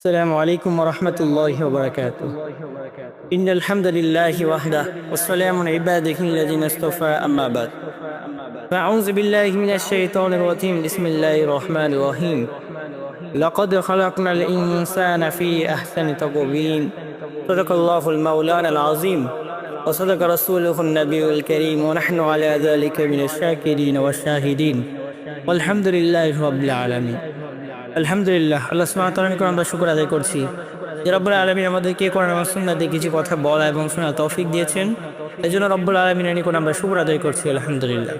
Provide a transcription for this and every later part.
السلام عليكم ورحمة الله وبركاته. إن الحمد لله وحده والسلام على عباده الذين اصطفى أما بعد. فأعوذ بالله من الشيطان الرجيم. بسم الله الرحمن الرحيم. لقد خلقنا الإنسان في أحسن تقويم. صدق الله المولانا العظيم وصدق رسوله النبي الكريم ونحن على ذلك من الشاكرين والشاهدين والحمد لله رب العالمين. আলহামদুলিল্লাহ, আল্লাহ সুবহানাহু ওয়া তাআলার আমরা শুকর আদায় করছি যে রব্বুল আলামিন আমাদেরকে কোরআন এবং সুন্নাতে কিছু কথা বলা এবং শোনার তৌফিক দিয়েছেন। এজন্য রব্বুল আলামিনের নিকট আমরা শুকর আদায় করছি আলহামদুলিল্লাহ।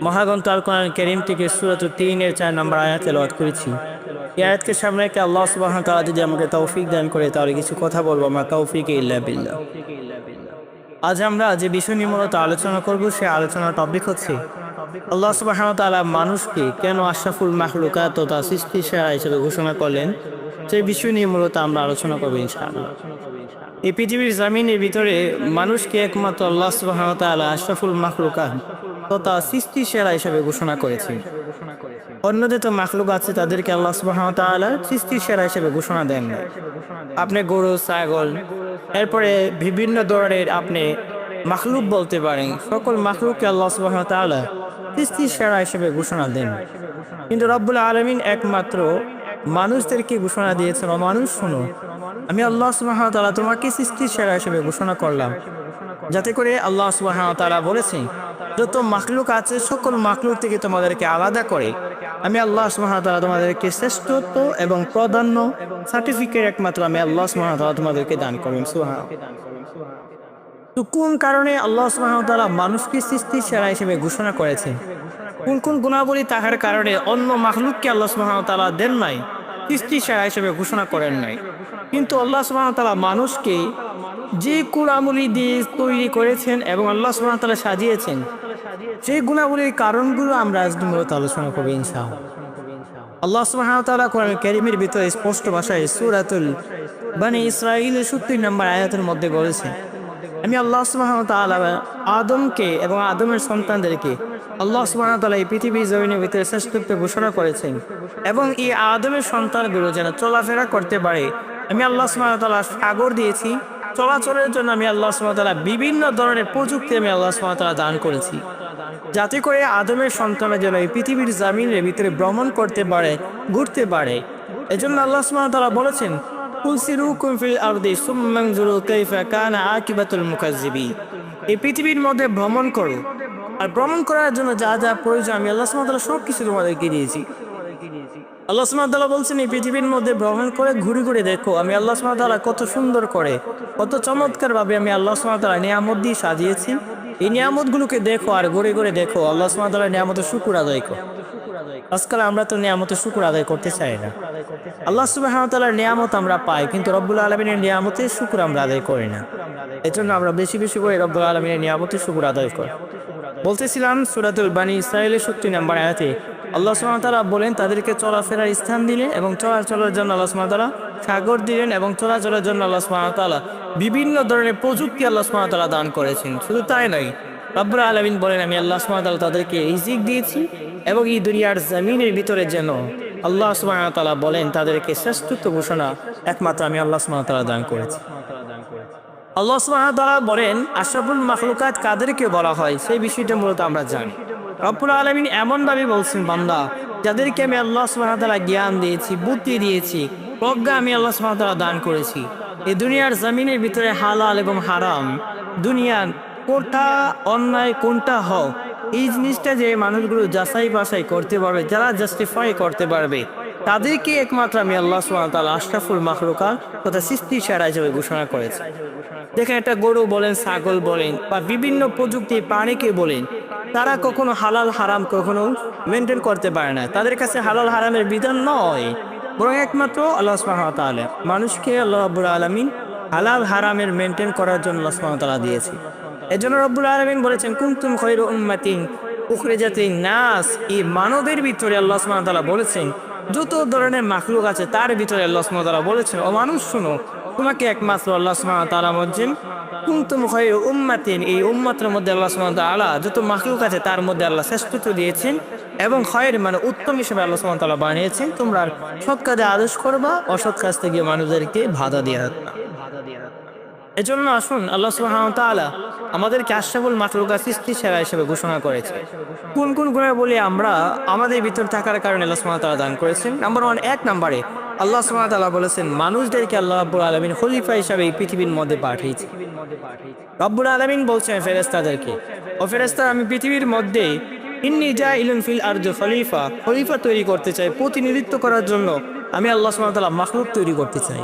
মহাগ্রন্থ আল কোরআন কারীম থেকে সূরা 3 এর 4 নম্বর আয়াত তেলাওয়াত করেছি। এই আয়াতকে সামনে রেখে আল্লাহ সুবহানাহু ওয়া তাআলা যদি আমাকে তৌফিক দান করে তাহলে কিছু কথা বলবো। মা তৌফিক ইল্লা বিল্লাহ। আজ আমরা যে বিষয় নিয়ে মূলত আলোচনা করব সে আলোচনার টপিক হচ্ছে আল্লাহ সুবহানাহু ওয়া তাআলা মানুষকে কেন আশরাফুল মাখলুকাত তথা সৃষ্টির সেরা হিসেবে ঘোষণা করলেন, সেই বিষয় নিয়ে মূলত আমরা আলোচনা করব ইনশাআল্লাহ। এই পৃথিবীর জমিনের ভিতরে মানুষকে একমাত্র আল্লাহ সুবহানাহু ওয়া তাআলা আশরাফুল মাখলুকাত তথা সৃষ্টির সেরা হিসেবে ঘোষণা করেছেন। অন্য যত মাখলুক আছে তাদেরকে আল্লাহ সুবহানাহু ওয়া তাআলা সৃষ্টির সেরা হিসেবে ঘোষণা দেন না। আপনি গরু, ছাগল, এরপরে বিভিন্ন ধরনের আপনি মাখলুক বলতে পারেন, সকল মাখলুককে আল্লাহ সুবহানাহু ওয়া তাআলা সৃষ্টির সেরা হিসেবে ঘোষণা দেন। কিন্তু রব্বুল আলামিন একমাত্র মানুষদেরকে ঘোষণা দিয়েছেন, ও মানুষ শোনো, আমি আল্লাহ সুবহানাহু ওয়া তাআলা তোমাকে সৃষ্টির সেরা হিসেবে ঘোষণা করলাম। যাতে করে আল্লাহ সুবহানাহু ওয়া তাআলা বলেছেন যত মাখলুক আছে সকল মাখলুক থেকে তোমাদেরকে আলাদা করে আমি আল্লাহ সুবহানাহু ওয়া তাআলা তোমাদেরকে শ্রেষ্ঠত্ব এবং প্রাধান্য সার্টিফিকেট একমাত্র আমি আল্লাহ সুবহানাহু ওয়া তাআলা তোমাদেরকে দান করবেন। সুবহানাল্লাহ। তো কোন কারণে আল্লাহ সুবহানাহু ওয়া তাআলা মানুষকে সৃষ্টির সেরা হিসেবে ঘোষণা করেছেন, কোন কোন গুণাবলী থাকার কারণে অন্য মাখলুককে আল্লাহ সুবহানাহু ওয়া তাআলা দেন নাই, সৃষ্টির সেরা হিসেবে ঘোষণা করেন নাই। কিন্তু আল্লাহ সুবহানাহু ওয়া তাআলা মানুষকে যে গুণাবলী দিয়ে তৈরি করেছেন এবং আল্লাহ সুবহানাহু ওয়া তাআলা সাজিয়েছেন, সেই গুণাবলীর কারণগুলো আমরা আজ মূলত আলোচনা করব ইনশাআল্লাহ। আল্লাহ সুবহানাহু ওয়া তাআলা কোরআন কারীমের ভিতরে স্পষ্ট ভাষায় সূরাতুল বনী ইসরাঈলের 70 নম্বর আয়াতের মধ্যে বলেছেন, আমি আল্লাহ সুবহানাহু ওয়া তাআলা আদমকে এবং আদমের সন্তানদেরকে আল্লাহ সুবহানাহু ওয়া তাআলা এই পৃথিবীর জমিনের ভিতরে শ্রেষ্ঠত্ব ঘোষণা করেছেন এবং এই আদমের সন্তানগুলো যেন চলাফেরা করতে পারে আমি আল্লাহ সুবহানাহু ওয়া তাআলা সাগর দিয়েছি। চলাচলের জন্য আমি আল্লাহ সুবহানাহু ওয়া তাআলা বিভিন্ন ধরনের প্রযুক্তি আমি আল্লাহ সুবহানাহু ওয়া তাআলা দান করেছি, যাতে করে আদমের সন্তানের যেন এই পৃথিবীর জমিনের ভিতরে ভ্রমণ করতে পারে, ঘুরতে পারে। এজন্য আল্লাহ সুবহানাহু ওয়া তাআলা বলেছেন, কুল সিরুকুম ফিল আরদি সুম্মা আনজুরু কাইফা কানা আকিবাতুল মুকাজ্জিবিন। এই পৃথিবীর মধ্যে ভ্রমণ করো, আর ভ্রমণ করার জন্য যা যা প্রয়োজন আমি আল্লাহ সুবহানাহু ওয়া তাআলা সবকিছু তোমাদেরকে দিয়েছি। আল্লাহ সুবহানাহু ওয়া তাআলা বলছেন এই পৃথিবীর মধ্যে ভ্রমণ করে ঘুরে ঘুরে দেখো আমি আল্লাহ সুবহানাহু ওয়া তাআলা কত সুন্দর করে, কত চমৎকার ভাবে আমি আল্লাহ সুবহানাহু ওয়া তাআলা নিয়ামত দিয়ে সাজিয়েছি। এই নিয়ামতগুলোকে দেখো আর ঘুরে ঘুরে দেখো, আল্লাহ সুবহানাহু ওয়া তাআলা নিয়ামতের শুকর আদায় করো। আজকাল আমরা তো নিয়ামতের শুকর আদায় করতে চাই না। আল্লাহ সুবহানাহু ওয়া তাআলার নিয়ামত আমরা পাই, কিন্তু রব্বুল আলামিনের নিয়ামতের শুকর আমরা আদায় করি না। এজন্য আমরা বেশি বেশি করে রব্বুল আলামিনের নিয়ামতের শুকর আদায় করি। বলতেছিলাম সূরাতুল বনী ইসরাঈলের 70 নম্বর আয়াতে আল্লাহ সুবহানাহু ওয়া তাআলা বলেন তাদেরকে চলাফেরার স্থান দিলেন এবং চলাচলের জন্য আল্লাহ সুবহানাহু ওয়া তাআলা সাগর দিলেন এবং চলাচলের জন্য আল্লাহ সুবহানাহু ওয়া তাআলা বিভিন্ন ধরনের প্রযুক্তি আল্লাহ সুবহানাহু ওয়া তাআলা দান করেছেন। শুধু তাই নয়, রব্বুল আলামিন বলেন আমি আল্লাহ সুবহানাহু ওয়া তাআলা তাদেরকে রিজিক দিয়েছি এবং এই দুনিয়ার জমিনের ভিতরে যেন আল্লাহ সুবহানাহু ওয়া তাআলা বলেন তাদেরকে শ্রেষ্ঠত্ব ঘোষণা একমাত্র আমি আল্লাহ সুবহানাহু ওয়া তাআলা দান করেছি। আল্লাহ সুবহানাহু ওয়া তাআলা বলেন আশরাফুল মাখলুকাত কাদেরকে বলা হয় সেই বিষয়টা মূলত আমরা জানি। রব্বুল আলামিন এমনভাবে বলছেন, বান্দা যাদেরকে আমি আল্লাহ সুবহানাহু ওয়া তাআলা জ্ঞান দিয়েছি, বুদ্ধি দিয়েছি, প্রজ্ঞা আমি আল্লাহ সুবহানাহু ওয়া তাআলা দান করেছি, এই দুনিয়ার জমিনের ভিতরে হালাল এবং হারাম, দুনিয়ার কোনটা অন্যায় কোনটা হক, এই জিনিসটা যে মানুষগুলো যাচাই বাছাই করতে পারবে, যারা জাস্টিফাই করতে পারবে, তাদেরকে একমাত্র আমি আল্লাহ সুবহানাহু ওয়া তাআলা আশরাফুল মাখলুকাত তথা সৃষ্টির সেরা হিসেবে ঘোষণা করেছি। দেখেন, একটা গরু বলেন, ছাগল বলেন বা বিভিন্ন প্রযুক্তি প্রাণীকে বলেন, তারা কখনো হালাল হারাম কখনো মেনটেন করতে পারে না। তাদের কাছে হালাল হারামের বিধান নয়, বরং একমাত্র আল্লাহ সুবহানাহু ওয়া তাআলা মানুষকে আল্লাহ রাব্বুল আলামিন হালাল হারামের মেনটেন করার জন্য আল্লাহ সুবহানাহু ওয়া তাআলা দিয়েছে। এজন্য রব্বুল আলামিন বলেছেন কুনতুম খায়রা উম্মাতিন উখরিজাত লিন-নাস। এই মানবের ভিতরে আল্লাহ সুবহানাহু ওয়া তাআলা বলেছেন যত ধরনের মাখলুক আছে তার ভিতরে আল্লাহ সুবহানাহু ওয়া তাআলা বলেছেন, ও মানুষ শুনো, তোমাকে একমাত্র আল্লাহ সুবহানাহু ওয়া তাআলা বলছেন কুনতুম খায়রা উম্মাতিন, এই উম্মতের মধ্যে আল্লাহ সুবহানাহু ওয়া তাআলা যত মাখলুক আছে তার মধ্যে আল্লাহ শ্রেষ্ঠত্ব দিয়েছেন এবং খায়র মানে উত্তম হিসেবে আল্লাহ সুবহানাহু ওয়া তাআলা বানিয়েছেন। তোমরা সৎ কাজে আদেশ করবা, অসৎ কাজ থেকে মানুষদেরকে বাধা দিয়ে রাখবা। এজন্য আসুন, আল্লাহ সুবহানাহু ওয়া তাআলা আমাদেরকে আশরাফুল মাখলুকাত সৃষ্টির সেরা হিসেবে ঘোষণা করেছে। কোন কোন গুণে বলি আমরা আমাদের ভিতর থাকার কারণে আল্লাহ সুবহানাহু ওয়া তাআলা দান করেছেন। নাম্বার 1, 1 নম্বরে আল্লাহ সুবহানাহু ওয়া তাআলা বলেছেন মানুষদেরকে আল্লাহ রাব্বুল আলামিন খলিফা হিসেবে এই পৃথিবীর মধ্যে পাঠিয়েছেন। রব্বুল আলামিন বলছেন ফেরেশতাদেরকে, ও ফেরেশতারা, আমি পৃথিবীর মধ্যে ইন্নী জাইলুন ফিল আরদি খলিফা, খলিফা তৈরি করতে চাই, প্রতিনিধিত্ব করার জন্য আমি আল্লাহ সুবহানাহু ওয়া তাআলা মাখলুক তৈরি করতে চাই।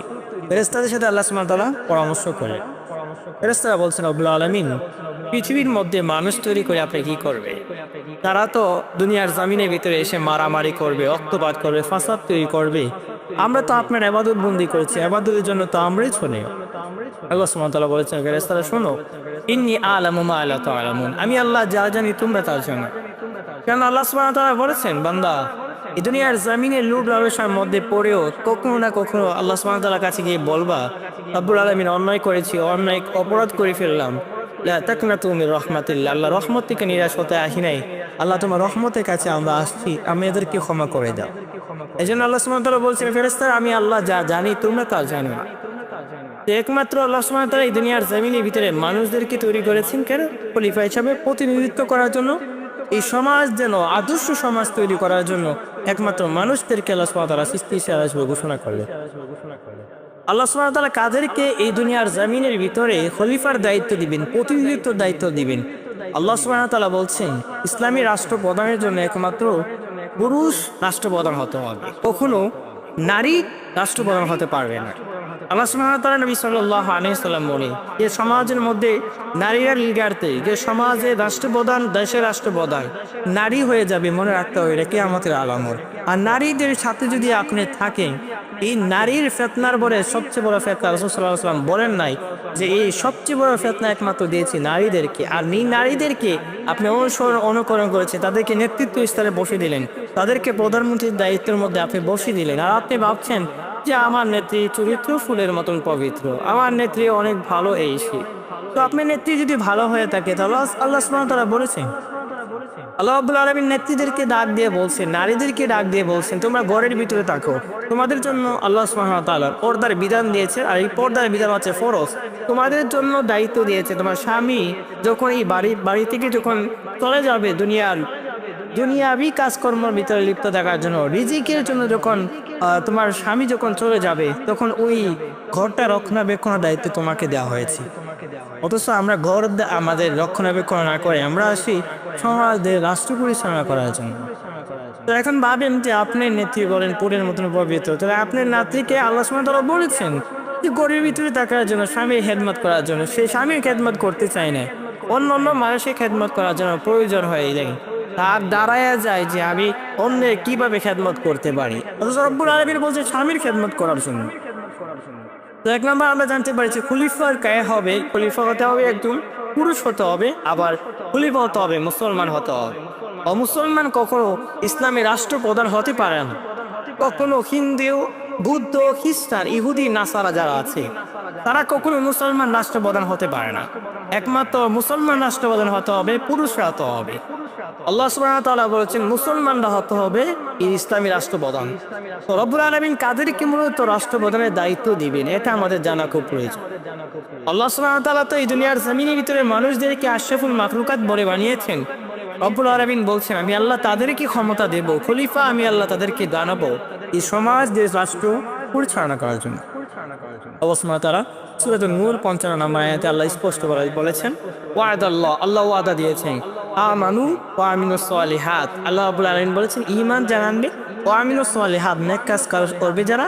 ফেরেশতাদের সাথে আল্লাহ সুবহানাহু ওয়া তাআলা পরামর্শ করেন। ফেরেশতারা বলছেন, রব্বুল আলামিন পৃথিবীর মধ্যে মানুষ তৈরি করে আপনি কি করবে? তারা তো দুনিয়ার জমিনের ভিতরে এসে মারামারি করবে, রক্তপাত করবে, ফাসাদ তৈরি করবে। আমরা তো আপনার ইবাদত বন্দি করেছি, ইবাদতের জন্য তো আমরাই শুনি। আল্লাহ সুবহানাহু ওয়া তাআলা বলেছেন, ফেরেশতারা শোনো, ইন্নী আ'লামু মা লা তা'লামুন, আমি আল্লাহ যা জানি তোমরা তা জানো। কেন আল্লাহ সুবহানাহু ওয়া তাআলা বলেছেন, বান্দা এই দুনিয়ার জমিনের লুট লালসার মধ্যে পড়েও কখনো না কখনো আল্লাহ সুবহানাহু ওয়া তাআলার কাছে গিয়ে বলবা, রব্বুল আলামিন অন্যায় করেছি, অন্যায় অপরাধ করে ফেললাম, লা তাকনাতু মির রাহমাতিল্লাহ, আল্লাহ রহমত থেকে নিরাশ হতে আসি নাই, আল্লাহ তোমার রহমতের কাছে আমরা আসছি, আমি এদেরকে ক্ষমা করে দাও। এই জন্য আল্লাহ সুবহানাহু ওয়া তাআলা বলছেন, ফেরেশতারা আমি আল্লাহ যা জানি তোমরা তা জানো না। একমাত্র আল্লাহ সুবহানাহু ওয়া তাআলা এই দুনিয়ার জমিনের ভিতরে মানুষদেরকে তৈরি করেছেন কেন? খলিফা হিসাবে প্রতিনিধিত্ব করার জন্য, এই সমাজ যেন আদর্শ সমাজ তৈরি করার জন্য একমাত্র মানুষদেরকে আল্লাহ সুবহানাহু ওয়া তাআলা সৃষ্টি সেরা হিসেবে ঘোষণা করলেন। আল্লাহ সুবহানাহু ওয়া তাআলা কাদেরকে এই দুনিয়ার জমিনের ভিতরে খলিফার দায়িত্ব দিবেন, প্রতিনিধিত্বের দায়িত্ব দিবেন। আল্লাহ সুবহানাহু ওয়া তাআলা বলছেন ইসলামী রাষ্ট্রপ্রধানের জন্য একমাত্র পুরুষ রাষ্ট্রপ্রধান হতে হবে, কখনো নারী রাষ্ট্রপ্রধান হতে পারবে না। আল্লাহ সুবহানাহু ওয়া তাআলা নবী সাল্লাল্লাহু আলাইহি সাল্লাম বলে যে সমাজের মধ্যে নারীরা লিডারতে, যে সমাজে রাষ্ট্রপ্রধান, দেশের রাষ্ট্রপ্রধান নারী হয়ে যাবে, মনে রাখতে হবে এটা কিয়ামতের আলামত। আর নারীদের সাথে যদি আপনি থাকেন, এই নারীর ফিতনার পরে সবচেয়ে বড় ফিতনা রাসূল সাল্লাল্লাহু আলাইহি ওয়াসাল্লাম বলেন নাই যে এই সবচেয়ে বড় ফিতনা একমাত্র দিয়েছি নারীদেরকে। আর নারীদেরকে আপনি অনুকরণ করেছেন, তাদেরকে নেতৃত্ব স্তরে বসে দিলেন, তাদেরকে প্রধানমন্ত্রীর দায়িত্বের মধ্যে আপনি বসিয়ে দিলেন। আর আপনি ভাবছেন যে আমার নেত্রী চরিত্র ফুলের মতন পবিত্র, আমার নেত্রী অনেক ভালো, এই সে। তো আপনার নেত্রী যদি ভালো হয়ে থাকে তাহলে আল্লাহ সুবহানাহু ওয়া তাআলা বলেছেন, আল্লাহ রাব্বুল আলামিন নেত্রীদেরকে ডাক দিয়ে বলছেন, নারীদেরকে ডাক দিয়ে বলছেন তোমরা ঘরের ভিতরে থাকো, তোমাদের জন্য আল্লাহ সুবহানাহু ওয়া তাআলা পর্দার বিধান দিয়েছে। আর এই পর্দার বিধান হচ্ছে ফরজ, তোমাদের জন্য দায়িত্ব দিয়েছে। তোমার স্বামী যখন এই বাড়ি থেকে যখন চলে যাবে দুনিয়াবি কাজকর্মের ভিতরে লিপ্ত থাকার জন্য, রিজিকের জন্য যখন তোমার স্বামী যখন চলে যাবে, তখন ওই ঘরটা রক্ষণাবেক্ষণের দায়িত্ব তোমাকে দেওয়া হয়েছে। অথচ আমরা ঘর আমাদের রক্ষণাবেক্ষণ না করে আমরা আসি সমাজের রাষ্ট্র পরিচালনা করার জন্য। তো এখন ভাবেন যে আপনি নেত্রী বলেন পুরের মতন পবিত্র, তাহলে আপনার নাতিকে আল্লাহ সুবহানাহু ওয়া তাআলা বলেছেন যে ঘরের ভিতরে থাকার জন্য, স্বামীর খেদমত করার জন্য। সেই স্বামীর খেদমত করতে চায় না, অন্য মানুষের খেদমত করার জন্য প্রয়োজন হয়ে যায়, তার দাঁড়ায় যায় যে আমি অন্যের কিভাবে খেদমত করতে পারি। অথচ রব্বুল আলামিন বলছে স্বামীর খেদমত করার জন্য। তো এক নম্বর আমরা জানতে পারছি খলিফার কে হবে, খলিফা হতে হবে একজন পুরুষ হতে হবে, আবার খলিফা হতে হবে মুসলমান হতে হবে। অমুসলমান কখনো ইসলামী রাষ্ট্রপ্রধান হতে পারে না। কখনো হিন্দু, বুদ্ধ, খ্রিস্টান, ইহুদি, নাসারা যারা আছে তারা কখনো মুসলমান রাষ্ট্রপ্রধান হতে পারে না। একমাত্র মুসলমান রাষ্ট্রপ্রধান হতে হবে, পুরুষরা হতে হবে। আল্লাহ সুবহানাহু ওয়া তাআলা বলেছেন মুসলমানরা হতে হবে এই ইসলামী রাষ্ট্রপ্রধান। তো রব্বুল আলামিন কাদেরকে মূলত রাষ্ট্রপ্রধানের দায়িত্ব দিবেন এটা আমাদের জানা খুব প্রয়োজন। আল্লাহ সুবহানাহু ওয়া তাআলা তো এই দুনিয়ার জমিনের ভিতরে মানুষদেরকে আশরাফুল মাখলুকাত বলে বানিয়েছেন। রব্বুল আলামিন বলছেন আমি আল্লাহ তাদেরকে ক্ষমতা দেব, খলিফা আমি আল্লাহ তাদেরকে দানাবো এই সমাজ, দেশ, রাষ্ট্র পরিচালনা করার জন্য। আল্লাহ সুবহানাহু ওয়া তাআলা সূরা নূর 55 নম্বর আয়াতে আল্লাহ স্পষ্ট করে বলেছেন ওয়াদাল্লাহ, আল্লাহ ওয়াদা দিয়েছেন, আমানু ওয়া আমিলুস সালিহাত, আল্লাহ রাব্বুল আলামিন বলেছেন ঈমান যারা আনবে, ওয়া আমিলুস সালিহাত নেক কাজ করবে যারা,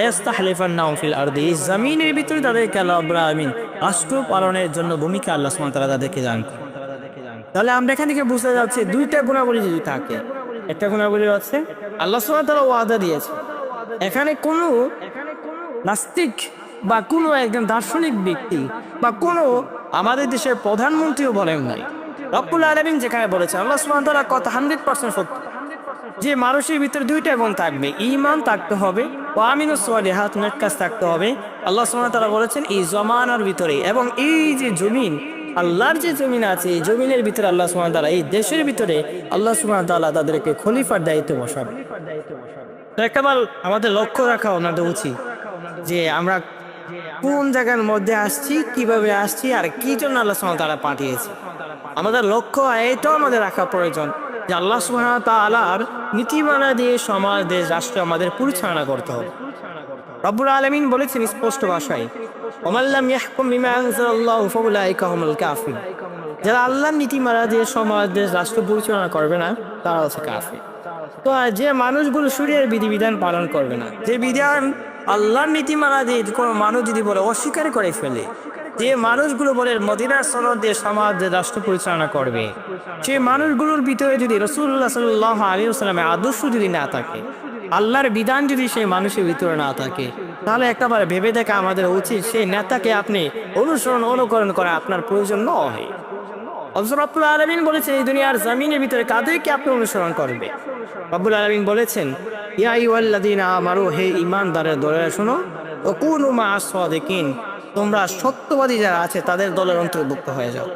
ইস্তাখলিফান্নাহুম ফিল আরদি, জমিনের ভিতরে তাদেরকে আল্লাহ রাব্বুল আলামিন রাষ্ট্র পালনের জন্য ভূমিকা আল্লাহ সুবহানাহু ওয়া তাআলা তাদেরকে দান করেন। তাহলে আমরা এখান থেকে বুঝতে যাচ্ছি দুইটা গুণাবলী যদি থাকে, একটা গুণাবলী হচ্ছে আল্লাহ সুবহানাহু ওয়া তাআলা ওয়াদা দিয়েছে। এখানে কোনো নাস্তিক বা কোনো একজন দার্শনিক ব্যক্তি বা কোনো আমাদের দেশের প্রধানমন্ত্রীও বলেন নাই। রব্বুল আলামিন যেখানে বলেছেন আল্লাহ সুবহানাহু ওয়া তাআলা কথা 100% সত্য। যে মানুষের ভিতরে দুইটা গুণ থাকবে, ঈমান থাকতে হবে ও আমিনুস সালিহাত, নেক কাজ থাকতে হবে। আল্লাহ সুবহানাহু ওয়া তাআলা বলেছেন এই জমানার ভিতরে, এবং এই যে জমিন, আল্লাহর যে জমিন আছে, এই জমিনের ভিতরে আল্লাহ সুবহানাহু ওয়া তাআলা, এই দেশের ভিতরে আল্লাহ সুবহানাহু ওয়া তাআলা তাদেরকে খলিফার দায়িত্ব বসাবে। তো একবার আমাদের লক্ষ্য রাখা আমাদের উচিত যে আমরা কোন জায়গার মধ্যে আসছি, কিভাবে আসছি, আর কি জন্য আল্লাহ সুবহানাহু ওয়া তাআলা পাঠিয়েছে। আমাদের লক্ষ্য এটাও আমাদের রাখা প্রয়োজন যে আল্লাহ সুবহানাহু ওয়া তাআলার নীতিমালা দিয়ে সমাজ, দেশ, রাষ্ট্র আমাদের পরিচালনা করতে হবে। রব্বুল আলামিন বলেছেন স্পষ্ট ভাষায়, ওমান লাম ইয়াহকুম বিমা আনজালাল্লাহু ফাউলাইকা হুমুল কাফিরুন, যারা আল্লাহর নীতিমালা দিয়ে সমাজ, দেশ, রাষ্ট্র পরিচালনা করবে না তারা হচ্ছে কাফির। তো যে মানুষগুলো শরীয়তের বিধিবিধান পালন করবে না, যে বিধান আল্লাহর নীতিমালা দিয়ে কোনো মানুষ যদি বলে অস্বীকার করে ফেলে, যে মানুষগুলো বলে মদিনার সনদ দিয়ে সমাজ, দেশ, রাষ্ট্র পরিচালনা করবে, সেই মানুষগুলোর ভিতরে যদি রাসূলুল্লাহ সাল্লাল্লাহু আলাইহি ওয়াসাল্লামের আদর্শ যদি না থাকে, আল্লাহর বিধান যদি সেই মানুষের ভিতরে না থাকে, তাহলে একবার ভেবে দেখা আমাদের উচিত সেই নেতাকে আপনি অনুকরণ করা আপনার প্রয়োজন নয়। রব্বুল আলামিন বলেছেন এই দুনিয়ার জমিনের ভিতরে কাদেরকে আপনি অনুসরণ করবে। রব্বুল আলামিন বলেছেন, ইয়া আইয়ুহাল্লাযীনা আমানু, হে ঈমানদারের দলেরা শোনো, ওয়া কুনু মা'আস সাদিকিন, তোমরা সত্যবাদী যারা আছে তাদের দলের অন্তর্ভুক্ত হয়ে যাও।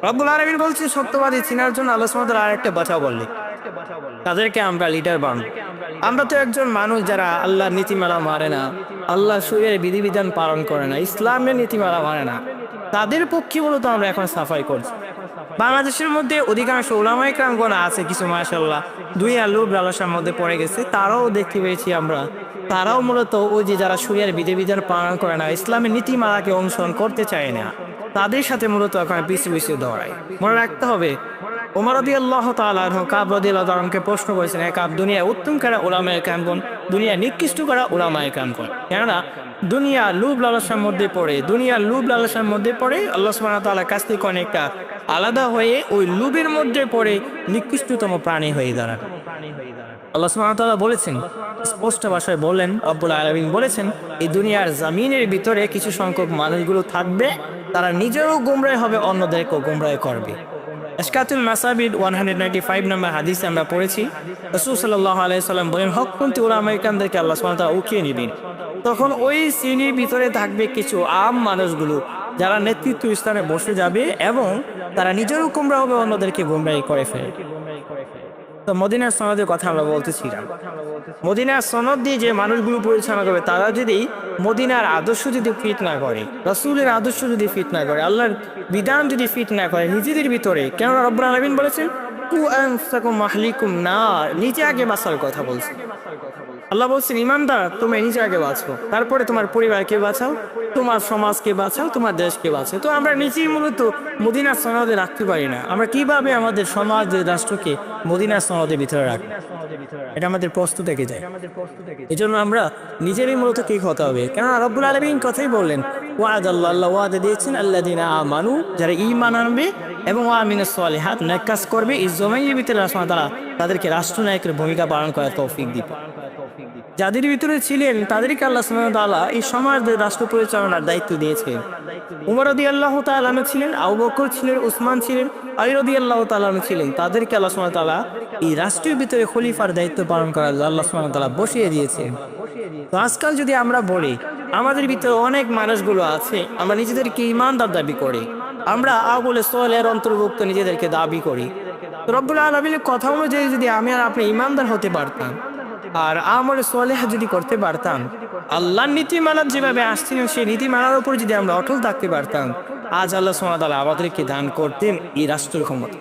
রব্বুল আলামিন বলছেন সত্যবাদী চিনার জন্য আল্লাহ সুবহানাহু ওয়া তাআলা আরেকটা কথা বললেন, তাদেরকে আমরা লিডার বানাবো। আমরা তো একজন মানুষ যারা আল্লাহর নীতিমালা মানে না, আল্লাহর শরীয়তের বিধিবিধান পালন করে না, ইসলামের নীতিমালা মানে না, তাদের পক্ষে মূলত আমরা এখন সাফাই করছি। বাংলাদেশের মধ্যে অধিকাংশ উলামায়ে কেরামগণ আছে কিছু মাশাআল্লাহ দুনিয়া লোভ লালসার মধ্যে পড়ে গেছে, তারাও দেখতে পেয়েছি আমরা, তারাও মূলত ওই যে যারা শরীয়তের বিধিবিধান পালন করে না, ইসলামের নীতিমালাকে অনুসরণ করতে চায় না, তাদের সাথে মূলত এখন পিছু দৌড়ায়। মনে রাখতে হবে, ওমর রাদিয়াল্লাহু তাআলা আনহু কাব রাদিয়াল্লাহু তাআলা আনহুকে প্রশ্ন করেছেন, কাব দুনিয়া উত্তম কারা উলামায়ে কেরামগণ, দুনিয়া নিকৃষ্ট কারা উলামায়ে কেরামগণ। কেননা দুনিয়া লোভ লালসার মধ্যে পড়ে, দুনিয়ার লোভ লালসার মধ্যে পড়ে আল্লাহ সুবহানাহু ওয়া তাআলার কাছ থেকে অনেকটা আলাদা হয়ে ওই লোভের মধ্যে পড়ে নিকৃষ্টতম প্রাণী হয়ে দাঁড়ায়। আল্লাহ সুবহানাহু ওয়া তাআলা বলেছেন, স্পষ্ট ভাষায় বলেন, রব্বুল আলামিন বলেছেন এই দুনিয়ার জমিনের ভিতরে কিছু সংখ্যক মানুষগুলো থাকবে, তারা নিজেও গুমরাহ হবে, অন্যদেরকেও গুমরাহ করবে। আশকাতুল মাসাবিদ 195 নম্বর হাদিসে আমরা পড়েছি, রাসূল সাল্লাল্লাহু আলাইহি সাল্লাম বলেন, হকপন্থী উলামায়ে কেরামদেরকে আল্লাহ সুবহানাহু ওয়া তাআলা উঠিয়ে নেবেন। তখন ওই শ্রেণীর ভিতরে থাকবে কিছু আম মানুষগুলো যারা নেতৃত্ব স্থানে বসে যাবে এবং তারা নিজেরও গুমরাহ হবে, অন্যদেরকে গুমরাহী করে ফেলবে। তো মদিনার সনদের কথা আমরা বলতেছিলাম, মদিনার সনদ দিয়ে যে মানুষগুলো পরিচালনা করবে, তারা যদি মদিনার আদর্শ যদি ফিট না করে, রাসূলের আদর্শ যদি ফিট না করে, আল্লাহর বিধান যদি ফিট না করে নিজেদের ভিতরে, কেন রব্বুল আলামিন বলেছেন কু আনফুসাকুম আহলিকুম নার, নিজে আগে বাঁচার কথা বলছে। আল্লাহ বলছেন ইমানদার তুমি নিজে আগে বাঁচো, তারপরে তোমার পরিবারকে বাঁচাও, তোমার সমাজকে বাঁচাও, তোমার দেশকে বাঁচাও। তো আমরা নিজেই মূলত মদিনার সনদে রাখতে পারি না, আমরা কিভাবে আমাদের সমাজ, রাষ্ট্রকে মদিনার সনদের ভিতরে রাখবো, এটা আমাদের প্রশ্ন থেকে যায়। এই জন্য আমরা নিজেরই মূলত ঠিক হতে হবে। কেননা রব্বুল আলামিন কথাই বললেন, ওয়াদাল্লাহ, আল্লাহ ওয়াদা দিয়েছেন, আল্লাযীনা আমানু, যারা ঈমান আনবে এবং ওয়া আমিনুস সালিহাত, নেক কাজ করবে, এই জমিনের ভিতরে আল্লাহ সুবহানাহু ওয়া তাআলা তাদেরকে রাষ্ট্রনায়কের ভূমিকা পালন করার তৌফিক দিবেন। যাদের ভিতরে ছিলেন তাদেরকে আল্লাহ সুবহানাহু ওয়া তাআলা এই সমাজ, রাষ্ট্র পরিচালনার দায়িত্ব দিয়েছেন। উমর রাদিয়াল্লাহু তাআলা আনহু ছিলেন, আবু বকর ছিলেন, উসমান ছিলেন, আলী রাদিয়াল্লাহু তাআলা আনহু ছিলেন, তাদেরকে আল্লাহ সুবহানাহু ওয়া তাআলা এই রাষ্ট্রের ভিতরে খলিফার দায়িত্ব পালন করার আল্লাহ সুবহানাহু ওয়া তাআলা বসিয়ে দিয়েছেন। তো আজকাল যদি আমরা বলি আমাদের ভিতরে অনেক মানুষগুলো আছে, আমরা নিজেদেরকে ঈমানদার দাবি করি, আমরা আগুলে সোলের অন্তর্ভুক্ত নিজেদেরকে দাবি করি। তো রব্বুল আলামিনের কথা অনুযায়ী যদি আমি আর আপনি ঈমানদার হতে পারতাম আর আমলে সোলেহ যদি করতে পারতাম, আল্লাহর নীতিমালা যেভাবে আসছিলেন সেই নীতিমালার উপর যদি আমরা অটল থাকতে পারতাম, আজ আল্লাহ সুবহানাহু ওয়া তাআলা আমাদেরকে দান করতেন এই রাষ্ট্রের ক্ষমতা।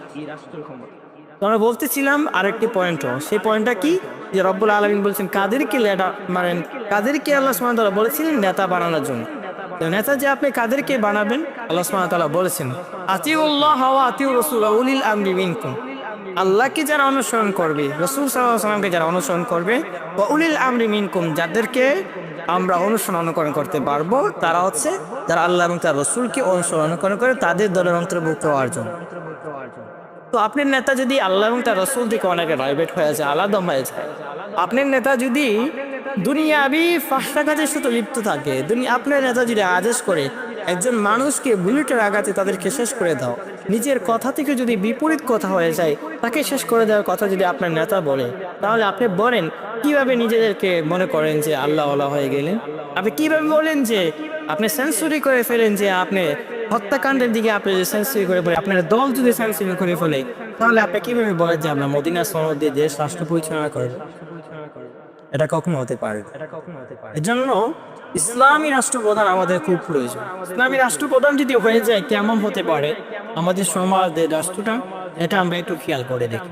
তো আমরা বলতেছিলাম আরেকটি পয়েন্টও, সেই পয়েন্টটা কি, যে রব্বুল আলামিন বলছেন কাদেরকে মানেন, কাদেরকে আল্লাহ সুবহানাহু ওয়া তাআলা বলেছিলেন নেতা বানানোর জন্য। তো নেতা যে আপনি কাদেরকে বানাবেন, আল্লাহ সুবহানাহু ওয়া তাআলা বলেছেন আতিউল্লাহ ওয়া আতিউর রাসূল ওয়া উলিল আমরি মিনকুম, আল্লাহকে যারা অনুসরণ করবে, রাসূল সাল্লাল্লাহু আলাইহি ওয়াসাল্লামকে যারা অনুসরণ করবে, ওয়া উলিল আমরি মিনকুম, যাদেরকে আমরা অনুসরণ করতে পারবো, তারা হচ্ছে যারা আল্লাহ এবং তার রাসূলকে অনুসরণ করে তাদের দলের অন্তর্ভুক্ত হওয়ার জন্য। তো আপনার নেতা যদি আল্লাহ এবং তার রাসূল থেকে অনেকে ডাইভার্ট হয়ে যায়, আলাদা হয়ে যায়, আপনার নেতা যদি দুনিয়াবি ফাহশা কাজের সাথে লিপ্ত থাকে, আপনার নেতা যদি আদেশ করে একজন মানুষকে বুলেটের আঘাতে তাদেরকে শেষ করে দাও, নিজের কথা থেকে যদি বিপরীত কথা হয়ে যায়, তাকে শেষ করে দেওয়ার কথা যদি আপনার নেতা বলে, তাহলে আপনি বলেন কিভাবে নিজেদেরকে মনে করেন যে আল্লাহওয়ালা হয়ে গেলেন? আপনি কিভাবে বলেন যে আপনি সেঞ্চুরি করে ফেলেন, যে আপনি হত্যাকাণ্ডের দিকে আপনি যে সেঞ্চুরি করে ফেলে, আপনার দল যদি সেঞ্চুরি করে ফেলে, তাহলে আপনি কিভাবে বলেন যে আমরা মদিনা সনদ দিয়ে দেশ রাষ্ট্র পরিচালনা করব? এটা কখনো হতে পারে। এর জন্য ইসলামী রাষ্ট্রপ্রধান আমাদের খুব প্রয়োজন। ইসলামী রাষ্ট্রপ্রধান যদি হয়ে যায়, কেমন হতে পারে আমাদের সমাজের রাষ্ট্রটা, এটা আমরা একটু খেয়াল করে দেখি।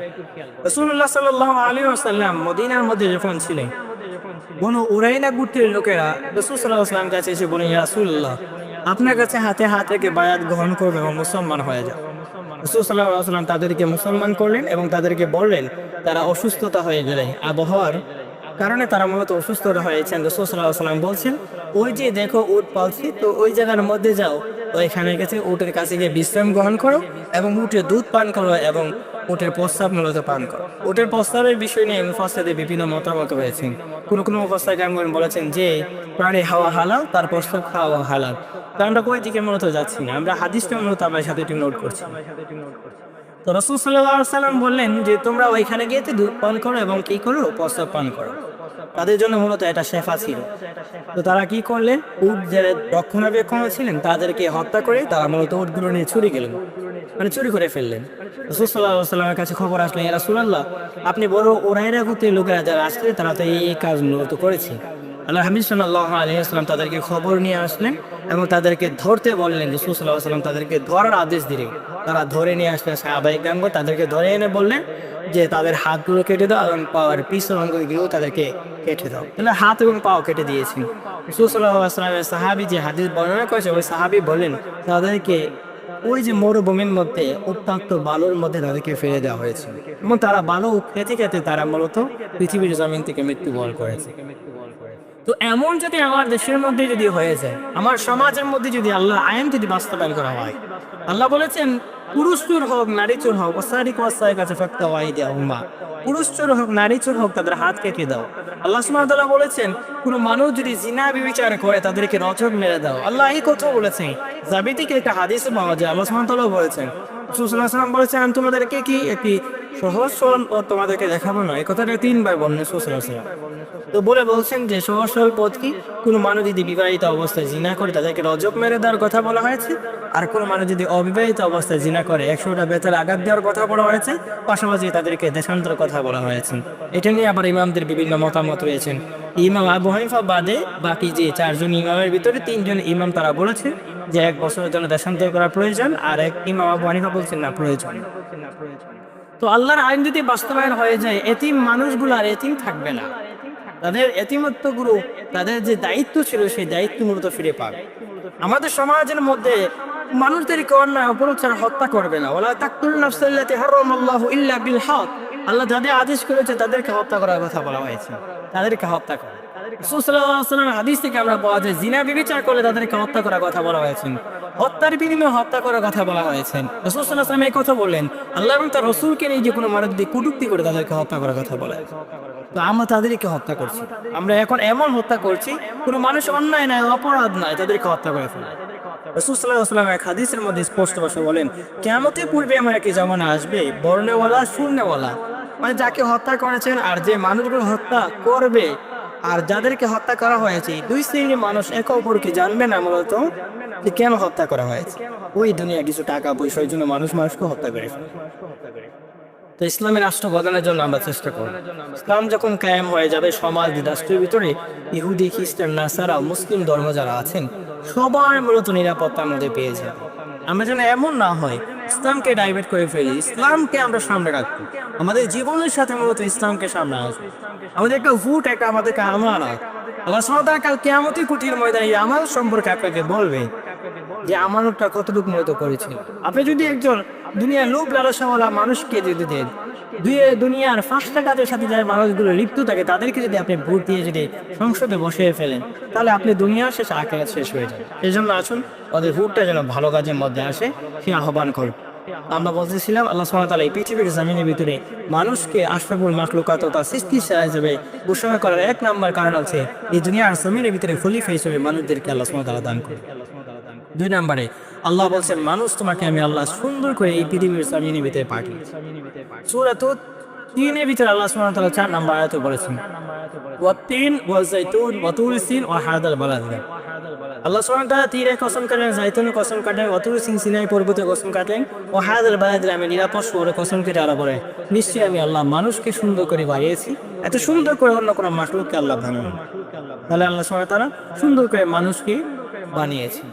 রাসূলুল্লাহ সাল্লাল্লাহু আলাইহি ওয়াসাল্লাম মদিনার মধ্যে যখন ছিলেন, বনু উরাইনা গোত্রের লোকেরা রাসূল সাল্লাল্লাহু আলাইহি ওয়াসাল্লামের কাছে এসে বলে, ইয়া রাসূলুল্লাহ, আপনার কাছে হাতে হাত রেখে বায়াত গ্রহণ করবে এবং মুসলমান হয়ে যাও। রাসূল সাল্লাল্লাহু আলাইহি ওয়াসাল্লাম তাদেরকে মুসলমান করলেন এবং তাদেরকে বললেন, তারা অসুস্থতা হয়ে গেলে, আবহাওয়ার কারণে তারা মূলত অসুস্থতা হয়েছেন। রাসূল সাল্লাল্লাহু আলাইহি ওয়াসাল্লাম বলছেন, ওই যে দেখো উট পালছি, তো ওই জায়গার মধ্যে যাও, ওইখানে গেছে উটের কাছে গিয়ে বিশ্রাম গ্রহণ করো এবং উটের দুধ পান করো এবং উটের প্রস্রাব মূলত পান করো। উটের প্রস্রাবের বিষয় নিয়ে মুফাসসিরদের বিভিন্ন মতামত রয়েছে। কোনো মুফাসসির বলেছেন যে প্রাণী হাওয়া হালাল, তার প্রস্রাব খাওয়া হালাল। তো আমরা কই দিকে মূলত যাচ্ছি না, আমরা হাদিসটা মূলত আমার সাথে একটু নোট করছি। তো রাসূল সাল্লাল্লাহু আলাইহি ওয়াসাল্লাম বললেন যে তোমরা ওইখানে গিয়ে দুধ পান করো এবং কি করো, প্রস্রাব পান করো। তাদের জন্য মূলত এটা শেফা ছিল। তো তারা কি করলেন, উট যারা রক্ষণাবেক্ষণ ছিলেন তাদেরকে হত্যা করে তারা মূলত উটগুলো নিয়ে চুরি গেলেন, মানে চুরি করে ফেললেন। রাসূল সাল্লাল্লাহু আলাইহি ওয়াসাল্লামের কাছে খবর আসলো, ইয়া রাসূলুল্লাহ, আপনি বড় উরাইরা গোত্রের লোকেরা যারা আসছে তারা তো এই কাজ মূলত করেছে। আল্লাহ হাবিব সাল্লাল্লাহু আলাইহি ওয়াসাল্লাম তাদেরকে খবর নিয়ে আসলেন এবং তাদেরকে ধরতে বললেন। রাসূল সাল্লাল্লাহু আলাইহি ওয়াসাল্লাম তাদেরকে ধরার আদেশ দিলেন। তারা ধরে নিয়ে আসলেন, সাহাবায়ে কেরাম তাদেরকে ধরে এনে বললেন যে তাদের হাতগুলো কেটে দাও এবং পায়ের পিছন অঙ্গগুলো তাদেরকে কেটে দাও। তাহলে হাত এবং পাও কেটে দিয়েছেন। রাসূল সাল্লাল্লাহু আলাইহি ওয়াসাল্লামের সাহাবী যে হাদিস বর্ণনা করেছে, ওই সাহাবী বলেন তাদেরকে ওই যে মরুভূমির মধ্যে উত্তপ্ত বালুর মধ্যে তাদেরকে ফেলে দেওয়া হয়েছে এবং তারা বালু খেতে খেতে তারা মূলত পৃথিবীর জমিন থেকে মৃত্যুবরণ করেছে। তো এমন যদি আমার দেশের মধ্যে যদি হয়ে যায়, আমার সমাজের মধ্যে যদি আল্লাহ আইন যদি বাস্তবায়ন করা হয়, আল্লাহ বলেছেন পুরুষ চোর হোক নারী চোর হোক, পুরুষ চোর হোক নারী চোর হোক, তাদের হাত কেটে দাও। আল্লাহ সুবহানাহু ওয়া তাআলা বলেছেন কোনো মানুষ যদি জিনা ব্যভিচার করে তাদেরকে রজম মেরে দাও। আল্লাহ এই কথা বলেছেন। জাবিতিকে একটা হাদিসে পাওয়া যায়, আল্লাহ সুবহানাহু ওয়া তাআলা বলেছেন, রাসূল সাল্লাল্লাহু আলাইহি ওয়াসাল্লাম বলেছেন, আমি তোমাদেরকে কি একটি সহজ সরল পথ তোমাদেরকে দেখাবো না? এই কথাটা 3 বার বলেন রাসূল সাল্লাল্লাহু আলাইহি ওয়াসাল্লাম। তো বলে বলছেন যে সহজ সরল পথ কি, কোনো মানুষ যদি বিবাহিত অবস্থায় জিনা করে তাদেরকে রজম মেরে দেওয়ার কথা বলা হয়েছে, আর কোনো মানুষ যদি অবিবাহিত অবস্থায় জিনা করে 100টা বেতের আঘাত দেওয়ার কথা বলা হয়েছে, পাশাপাশি তাদেরকে দেশান্তরের কথা বলা হয়েছে। এটা নিয়ে আবার ইমামদের বিভিন্ন মতামত রয়েছেন। ইমাম আবু হানিফা বাদে বাকি যে 4 জন ইমামের ভিতরে 3 জন ইমাম তারা বলেছে যে 1 বছরের জন্য দেশান্তর করা প্রয়োজন, আর এক ইমাম আবু হানিফা বলছেন না প্রয়োজন। তো আল্লাহর আইন যদি বাস্তবায়ন হয়ে যায়, এতিম মানুষগুলো আর এতিম থাকবে না, তাদের এতিমত্বগুলো তাদের যে দায়িত্ব ছিল সেই দায়িত্ব মূলত ফিরে পাবে। আমাদের সমাজের মধ্যে মানুষদেরকে অন্যায় অপরাধ হত্যা করবে না। ওয়ালা তাকতুলুন নাফসাল্লাতী হারামাল্লাহু ইল্লা বিল হক, আল্লাহ যাদের আদেশ করেছে তাদেরকে হত্যা করার কথা বলা হয়েছে, তাদেরকে হত্যা করে। রাসূল সাল্লাল্লাহু আলাইহি ওয়াসাল্লামের হাদিস থেকে আমরা পাওয়া যায় জিনা ব্যভিচার করলে তাদেরকে হত্যা করার কথা বলা হয়েছে, হত্যার বিনিময়ে হত্যা করার কথা বলা হয়েছে। রাসূল সাল্লাল্লাহু আলাইহি ওয়াসাল্লাম এই কথা বললেন, আল্লাহ এবং তার রাসূলকে নিয়ে যে কোনো মানুষ যদি কটূক্তি করে তাদেরকে হত্যা করার কথা বলা হয়েছে। তো আমরা তাদেরকে হত্যা করছি, আমরা এখন এমন হত্যা করছি কোনো মানুষ অন্যায় নাই, অপরাধ নাই, তাদেরকে হত্যা করে ফেলা। রাসূল সাল্লাল্লাহু আলাইহি ওয়াসাল্লাম এক হাদিসের মধ্যে স্পষ্ট ভাষায় বলেন, কিয়ামতের পূর্বে এমন একটি জামানা আসবে, বর্ণওয়ালা শূন্যওয়ালা, মানে যাকে হত্যা করেছেন আর যে মানুষগুলো হত্যা করবে আর যাদেরকে হত্যা করা হয়েছে, 2 শ্রেণীর মানুষ একে অপরকে জানবে না মূলত যে কেন হত্যা করা হয়েছে। ওই দুনিয়া কিছু টাকা পয়সার জন্য মানুষকে হত্যা করে। তো ইসলামের রাষ্ট্র গঠনের জন্য আমরা চেষ্টা করব। ইসলাম যখন কায়েম হয়ে যাবে, সমাজ রাষ্ট্রের ভিতরে ইহুদি খ্রিস্টান নাসারা মুসলিম ধর্ম যারা আছেন সবাই মূলত নিরাপত্তার মধ্যে পেয়ে যাবে। আমরা যেন এমন না হয় ইসলামকে ডাইভার্ট করে ফেলি, ইসলামকে আমরা সামনে রাখবো, আমাদের জীবনের সাথে মূলত ইসলামকে সামনে আসবো। আমাদের একটা ভোট, একটা আমাদেরকে আমানত। আল্লাহ সুবহানাহু ওয়া তাআলা কাল কিয়ামতের কুটির ময়দানে এই আমানত সম্পর্কে আপনাকে বলবে যে আমানতটা কতটুকু মূলত করেছে। আপনি যদি একজন দুনিয়ার লোভ লালসাওয়ালা মানুষকে যদি দেন, দুনিয়ার 5টা কাজের সাথে যারা মানুষগুলো লিপ্ত থাকে তাদেরকে যদি আপনি ভোট দিয়ে যদি সংসদে বসিয়ে ফেলেন, তাহলে আপনি দুনিয়ার শেষ আখিরাত শেষ হয়ে যাবে। এই জন্য আসুন ওদের ভোটটা যেন ভালো কাজের মধ্যে আসে সে আহ্বান করুন। আমরা বলতেছিলাম আল্লাহ সুবহানাহু ওয়া তাআলা এই পৃথিবীর জমিনের ভিতরে মানুষকে আশরাফুল মাখলুকাত ও তার সৃষ্টি হিসেবে ঘোষণা করার 1 নম্বর কারণ হচ্ছে এই দুনিয়ার জমিনের ভিতরে খলিফা হিসেবে মানুষদেরকে আল্লাহ সুবহানাহু ওয়া তাআলা দান করে। 2 নম্বরে আল্লাহ বলছেন মানুষ তোমাকে আমি আল্লাহ সুন্দর করে এই পৃথিবীর জমিনের ভিতরে পাঠিয়েছি। সূরা তিনের ভিতরে আল্লাহ সুবহানাহু ওয়া তাআলা 4 নম্বর আয়াতে বলেছেন ওয়াত-তিন ওয়াজ-যাইতুন ওয়া তুর সিন ওয়া হাদাল বালাদ। আল্লাহ সুবহানাহু ওয়া তাআলা তীরে কসম কাটেন, জাইতুনে কসম কাটেন, ওয়া তুর সিন সিনাই পর্বতে কসম কাটেন, ওয়া হাদাল বালাদ আমি নিরাপদ শহরে কসম কেটে আরো বলে নিশ্চয়ই আমি আল্লাহ মানুষকে সুন্দর করে বানিয়েছি। এত সুন্দর করে অন্য কোনো মাখলুককে আল্লাহ বানান। তাহলে আল্লাহ সুবহানাহু ওয়া তাআলা সুন্দর করে মানুষকে বানিয়েছি।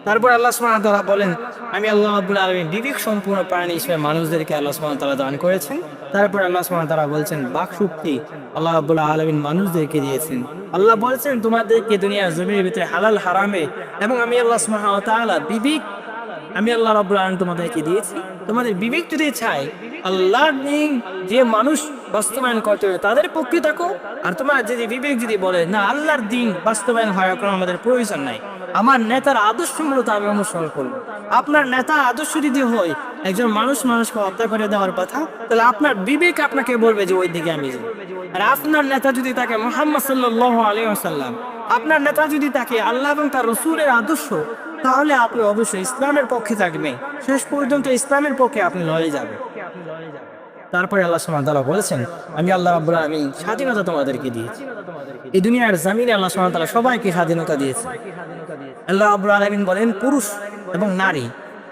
তারপর আল্লাহ সুবহানাহু ওয়া তাআলা বলেন আমি আল্লাহ রাব্বুল আলামিন বিবেক সম্পূর্ণ প্রাণী হিসেবে মানুষদেরকে আল্লাহ সুবহানাহু ওয়া তাআলা দান করেছেন। তারপর আল্লাহ সুবহানাহু ওয়া তাআলা বলছেন বাক শক্তি আল্লাহ রাব্বুল আলামিন মানুষদেরকে দিয়েছেন। আল্লাহ বলেছেন তোমাদেরকে দুনিয়ার জমিনের ভিতরে হালাল হারামে এবং আমি আল্লাহ সুবহানাহু ওয়া তাআলা বিবেক আমি আল্লাহ রাব্বুল আলামিন তোমাদেরকে দিয়েছি। তোমাদের বিবেক যদি চাই আল্লাহর দিন যে মানুষ বাস্তবায়ন করতে হবে তাদের পক্ষে থাকো, আর তোমার যদি বিবেক যদি বলে না আল্লাহর দিন বাস্তবায়ন হওয়ার কোনো আমাদের প্রয়োজন নাই, আমার নেতার আদর্শ মূলত আমি অনুসরণ করব। আপনার নেতা আদর্শ যদি হয় একজন মানুষকে হত্যা করে দেওয়ার কথা, তাহলে আপনার বিবেক আপনাকে বলবে যে ওই দিকে আমি যাই। আর আপনার নেতা যদি তাকে মুহাম্মদ সাল্লাল্লাহু আলাইহি ওয়াসাল্লাম, আপনার নেতা যদি তাকে আল্লাহ এবং তার রাসূলের আদর্শ, তাহলে আপনি অবশ্যই ইসলামের পক্ষে থাকবেন, শেষ পর্যন্ত ইসলামের পক্ষে আপনি লড়ে যাবেন। তারপরে আল্লাহ সুবহানাহু ওয়া তাআলা বলেছেন আমি আল্লাহ রাব্বুল আলামিন স্বাধীনতা তোমাদেরকে দিয়েছি। এই দুনিয়ার জমিনে আল্লাহ সুবহানাহু ওয়া তাআলা সবাইকে স্বাধীনতা দিয়েছে। আল্লাহ রাব্বুল আলামিন বলেন পুরুষ এবং নারী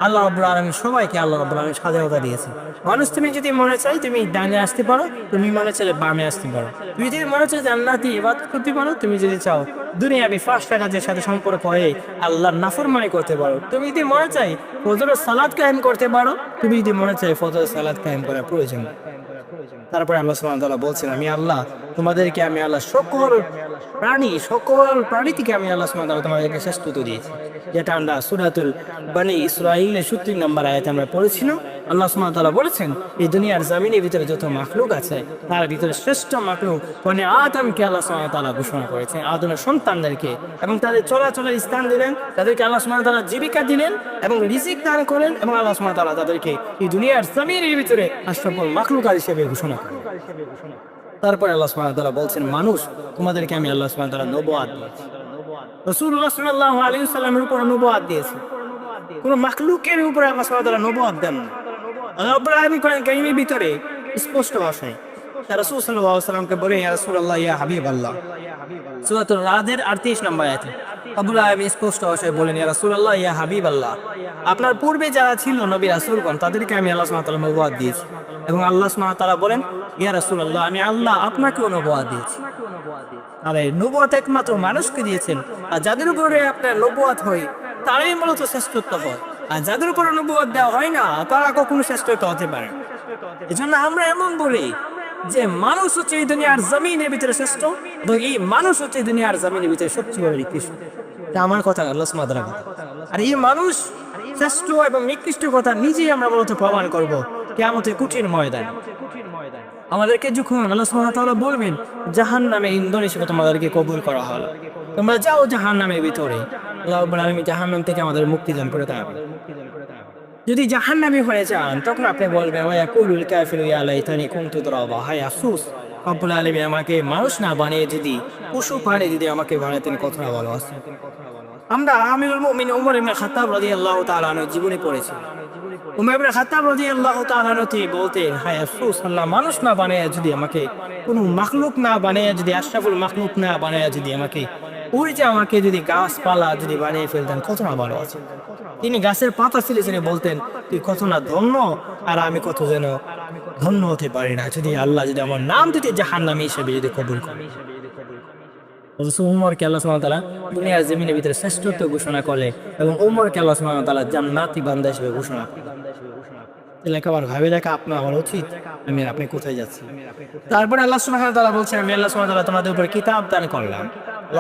আল্লাহ রাব্বুল আলামিন সবাইকে আল্লাহ রাব্বুল আলামিন স্বাধীনতা দিয়েছে। মানুষ তুমি যদি মনে চাই তুমি ডানে আসতে পারো, তুমি মনে চাইলে বামে আসতে পারো, তুমি যদি মনে চাই জান্নাতে ইবাদত করতে পারো, তুমি যদি চাও দুনিয়াবি ফাঁসটা কাজের সাথে সম্পর্ক হয়ে আল্লাহর নাফরমানি করতে পারো, তুমি যদি মনে চাই ফজরের সালাত কায়েম করতে পারো, তুমি যদি মনে চাই ফজরের সালাত কায়েম করার প্রয়োজন। তারপরে আল্লাহ সুবহানাহু ওয়া তাআলা বলছেন আমি আল্লাহ তোমাদেরকে আমি আল্লাহ সকল প্রাণী থেকে আমি আল্লাহ সুবহানাহু ওয়া তাআলা তোমাদেরকে শ্রেষ্ঠত্ব দিয়েছি, যেটা আমরা সূরাতুল বনী ইসরাঈলের 70 নম্বর আয়াতে আমরা পড়েছিলাম। আল্লাহ সুবহানাহু ওয়া তাআলা বলেছেন এই দুনিয়ার জমিনের ভিতরে যত মাখলুক আছে তার ভিতরে শ্রেষ্ঠ মাখলুক মানে আদমকে আল্লাহ সুবহানাহু ওয়া তাআলা ঘোষণা করেছেন, আদমের সন্তানদেরকে, এবং তাদের চলাচলের স্থান দিলেন, তাদেরকে আল্লাহ সুবহানাহু ওয়া তাআলা জীবিকা দিলেন এবং রিজিক দান করেন, এবং আল্লাহ সুবহানাহু ওয়া তাআলা তাদেরকে এই দুনিয়ার জমিনের ভিতরে আশরাফুল মাখলুক হিসেবে ঘোষণা করেন। তারপরে আল্লাহ সুবহানাহু ওয়া তাআলা বলছেন মানুষ তোমাদেরকে আমি আল্লাহ সুবহানাহু ওয়া তাআলা নবুয়ত দিয়েছি। রাসূলুল্লাহ সাল্লাল্লাহু আলাইহি ওয়াসাল্লামের উপর নবুয়ত দিয়েছি, কোন মাখলুকের উপরে আল্লাহ সুবহানাহু ওয়া তাআলা নবুয়ত দেন না। আল্লাহ রাব্বুল আলামিন কোরআন কারীমের ভিতরে স্পষ্ট ভাষায় রাসূল সাল্লাল্লাহু আলাইহি ওয়াসাল্লামকে বলেন ইয়া রাসূলুল্লাহ ইয়া হাবিবাল্লাহ, সূরাতুল রাদের 38 নম্বর আয়াতে রাব্বুল আলামিন স্পষ্ট ভাষায় বলেন ইয়া রাসূলুল্লাহ ইয়া হাবিবাল্লাহ, আপনার পূর্বে যারা ছিল নবী রাসূলগণ তাদেরকে আমি আল্লাহ সুবহানাহু ওয়া তাআলা নবুয়ত দিয়েছি। এবং আল্লাহ সুবহানাহু ওয়া তাআলা বলেন ইয়া রাসূলুল্লাহ আমি আল্লাহ আপনাকেও নবুয়ত দিয়েছি। আর এই নবুয়ত একমাত্র মানুষকে দিয়েছেন, আর যাদের উপরে আপনার নবুয়ত হয় তারাই মূলত শ্রেষ্ঠত্ব হয়, আর যাদের উপরে নবুয়ত দেওয়া হয় না তারা কখনো শ্রেষ্ঠত্ব হতে পারে। এজন্য আমরা এমন বলি যে মানুষ হচ্ছে এই দুনিয়ার জমিনের ভিতরে শ্রেষ্ঠ, এবং এই মানুষ হচ্ছে এই দুনিয়ার জমিনের ভিতরে সবচেয়ে বড় নিকৃষ্ট। এটা আমার কথা, আল্লাহ সুবহানাহু ওয়া তাআলা। আর এই মানুষ শ্রেষ্ঠ এবং নিকৃষ্ট কথা নিজেই আমরা মূলত প্রমাণ করব কিয়ামতের কঠিন ময়দানে। আমাদেরকে যখন আল্লাহ সুবহানাহু ওয়া তাআলা বলবেন জাহান্নামে ইন্ধন হিসেবে তোমাদেরকে কবুল করা হলো, তোমরা যাও জাহান্নামের ভিতরে, আল্লাহ রাব্বুল আলামিন জাহান্নাম থেকে আমাদের মুক্তি দান করে দেন। যদি জাহান্নামী হয়ে যান তখন আপনি বলবেন ওয়া ইয়াকুলুল কাফিরু ইয়া লাইতানি কুনতু তুরাবা, হায় আফসোস রব্বুল আলামিন আমাকে মানুষ না বানিয়ে যদি পশু প্রাণী যদি আমাকে বানাতেন কতটা ভালো হতো। আমরা আমিরুল মুমিনিন ওমর ইবনে খাত্তাব রাদিয়াল্লাহু তাআলা আনহু জীবনে পড়েছি। উমর ইবনে খাত্তাব রাদিয়াল্লাহু তাআলা আনহু বলতেন হায় আফসোস আল্লাহ মানুষ না বানিয়ে যদি আমাকে কোনো মাখলুক না বানিয়ে যদি আশরাফুল মাখলুক না বানিয়ে যদি আমাকে ওই যে আমাকে যদি গাছপালা যদি বানিয়ে ফেলতেন কত না ভালো আছে। তিনি গাছের পাতা ছিলে ছিলে বলতেন তুই কত না ধন্য, আর আমি কত যেন ধন্য হতে পারি না যদি আল্লাহ যদি আমার নাম যদি জাহান্নামী হিসেবে যদি কবুল করে। উমরকে আল্লাহ সুবহানাহু ওয়া তাআলা দুনিয়ার জমিনের ভিতরে শ্রেষ্ঠত্ব ঘোষণা করে এবং উমরকে আল্লাহ সুবহানাহু ওয়া তাআলা জান্নাতি বান্দা হিসেবে ঘোষণা করে। লেখাবার ভাবে দেখা আপনার আমার উচিত আমি আপনি কোথায় যাচ্ছি। তারপরে আল্লাহ সুবহানাহু ওয়া তাআলা বলছেন আমি আল্লাহ সুবহানাহু ওয়া তাআলা তোমাদের উপর কিতাব দান করলাম,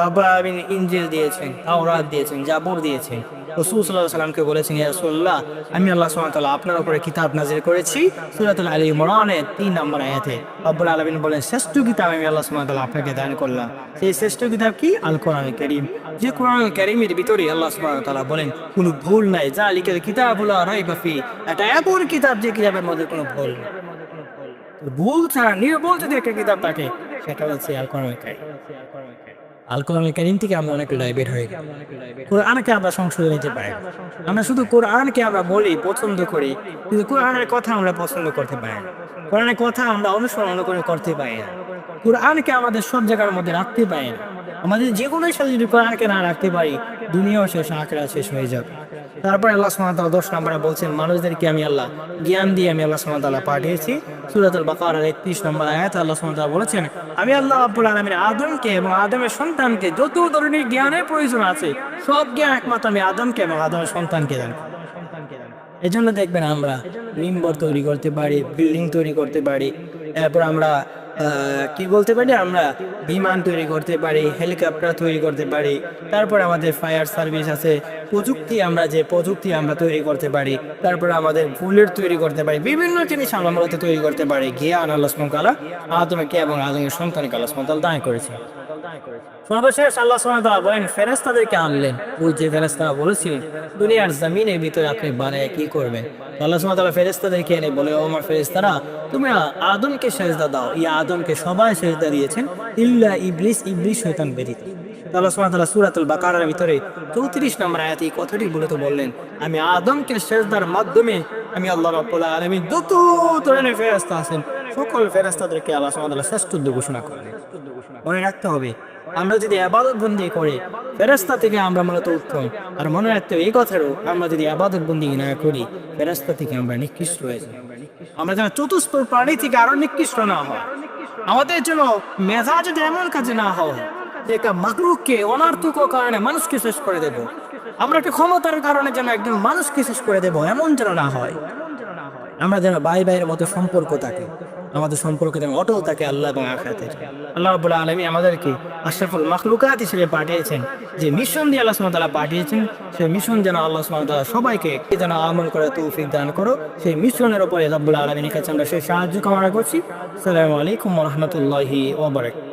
রব্বুল আলামিন ইনজিল দিয়েছেন, তাওরাত দিয়েছেন, জাবুর দিয়েছেন। রাসূল সাল্লাল্লাহু আলাইহি ওয়াসাল্লামকে বলেছেন ইয়া রাসূলুল্লাহ আমি আল্লাহ সুবহানাহু ওয়া তাআলা আপনার উপরে কিতাব নাযিল করেছি। সূরাতুল আলী ইমরানের 3 নম্বর আয়াতে রব্বুল আলামিন বলেন শ্রেষ্ঠ কিতাব আমি আল্লাহ সুবহানাহু ওয়া তাআলা আপনাকে দান করলাম। সেই শ্রেষ্ঠ কিতাব কি? আল কোরআনুল কারীম। যে কোরআনুল কারীমের ভিতরে আল্লাহ সুবহানাহু ওয়া তাআলা বলেন কোনো ভুল নাই, যালিকাল কিতাবুল লা রাইবা ফি, এটা এমন কিতাব যে কিতাবের মধ্যে কোনো ভুল নেই। ভুল ছাড়া নির্ভুল যদি একটা কিতাব থাকে সেটা হচ্ছে আল কোরআনুল কারীম। আল কোরআনুল কারীম থেকে আমরা অনেক ডাইভার্ট হয়ে গেছি। কোরআনকে আমরা সংশোধন নিতে পারি না। আমরা শুধু কোরআনকে আমরা বলি, পছন্দ করি, কিন্তু কোরআনের কথা আমরা পছন্দ করতে পারি না। কোরআনের কথা আমরা অনুসরণ করে করতে পারি না। কোরআনকে আমাদের সব জায়গার মধ্যে রাখতে পারি না। আমাদের যে কোনো সাথে যদি কোরআনকে না রাখতে পারি, দুনিয়াও শেষ, আখিরাত শেষ হয়ে যাবে। তারপরে আল্লাহ সুবহানাহু ওয়া তাআলা 10 নম্বরে বলছেন, মানুষদেরকে আমি আল্লাহ জ্ঞান দিয়ে আমি আল্লাহ সুবহানাহু ওয়া তাআলা পাঠিয়েছি। সূরাতুল বাকারার 31 নম্বর আয়াতে আল্লাহ সুবহানাহু ওয়া তাআলা বলেছেন, আমি আল্লাহ রাব্বুল আলামিন আদমকে এবং আদমের সন্তানকে যত ধরনের জ্ঞানের প্রয়োজন আছে সব জ্ঞান একমাত্র আমি আদমকে এবং আদমের সন্তানকে দান। এজন্য দেখবেন আমরা মিম্বর তৈরি করতে পারি, বিল্ডিং তৈরি করতে পারি, এরপর আমরা কি বলতে পারি, আমরা বিমান তৈরি করতে পারি, হেলিকপ্টার তৈরি করতে পারি, তারপর আমাদের ফায়ার সার্ভিস আছে, প্রযুক্তি আমরা তৈরি করতে পারি, তারপর আমাদের বুলেট তৈরি করতে পারি, বিভিন্ন জিনিস আমরা মূলত তৈরি করতে পারি। জ্ঞান আল্লাহ সুবহানাহু ওয়া তাআলা আদমকে এবং আদমের সন্তানকে আল্লাহ সুবহানাহু ওয়া তাআলা দান করেছে। সর্বশেষ আল্লাহ সুবহানাহু ওয়া তাআলা বলেন, ফেরেশতাদেরকে আনলেন। ওই যে ফেরেশতারা বলেছিলেন দুনিয়ার জমিনের ভিতরে আপনি বানায় কি করবেন, আল্লাহ সুবহানাহু ওয়া তাআলা ফেরেশতাদেরকে এনে বলে, ও আমার ফেরেশতারা, তুমি আদমকে সেজদা দাও। এই আদমকে সবাই সেজদা দিয়েছেন ইল্লা ইবলিস, ইবলিস শয়তান ব্যতীত। আল্লাহ সুবহানাহু ওয়া তাআলা সূরাতুল বাকারার ভিতরে 34 নম্বর আয়াতে এই কথাটি বলে তো বললেন, আমি আদমকে সেজদার মাধ্যমে আমি আল্লাহ রাব্বুল আলামিন যত ধরনের ফেরেশতা আছেন সকল ফেরেশতাদেরকে আল্লাহ সুবহানাহু ওয়া তাআলা শ্রেষ্ঠ ঘোষণা করলেন। মনে রাখতে হবে, আমরা যদি ইবাদত বন্দি করি ফেরেশতা থেকে আমরা মূলত উত্তম। আর মনে রাখতে হবে এই কথারও, আমরা যদি ইবাদত বন্দি না করি ফেরেশতা থেকে আমরা নিকৃষ্ট হয়ে যাই। আমরা যেন চতুষ্পদ প্রাণী থেকে আরো নিকৃষ্ট না হয়। আমাদের জন্য মেধা যদি এমন কাজে না হয় যে একটা মাকলুককে অনার্থক কারণে মানুষকে শেষ করে দেব, আমরা একটা ক্ষমতার কারণে যেন একদম মানুষকে শেষ করে দেব, এমন যেন না হয়। আমরা যেন ভাই ভাইয়ের মতো সম্পর্ক থাকে, আমাদের সম্পর্ক যেন অটল থাকে আল্লাহ এবং আখিরাতে। আল্লাহ রাব্বুল আলামিন আমাদেরকে আশরাফুল মাখলুকাত হিসেবে পাঠিয়েছেন, যে মিশন দিয়ে আল্লাহ সুবহানাহু ওয়া তাআলা পাঠিয়েছেন, সেই মিশন যেন আল্লাহ সুবহানাহু ওয়া তাআলা সবাইকে যেন আমল করে তৌফিক দান করো। সেই মিশনের উপরে রাব্বুল আলামিনের কাছে আমরা সেই সাহায্য কামনা করছি। আসসালামু আলাইকুম ওয়া রাহমাতুল্লাহি ওয়া বারাকাতুহু।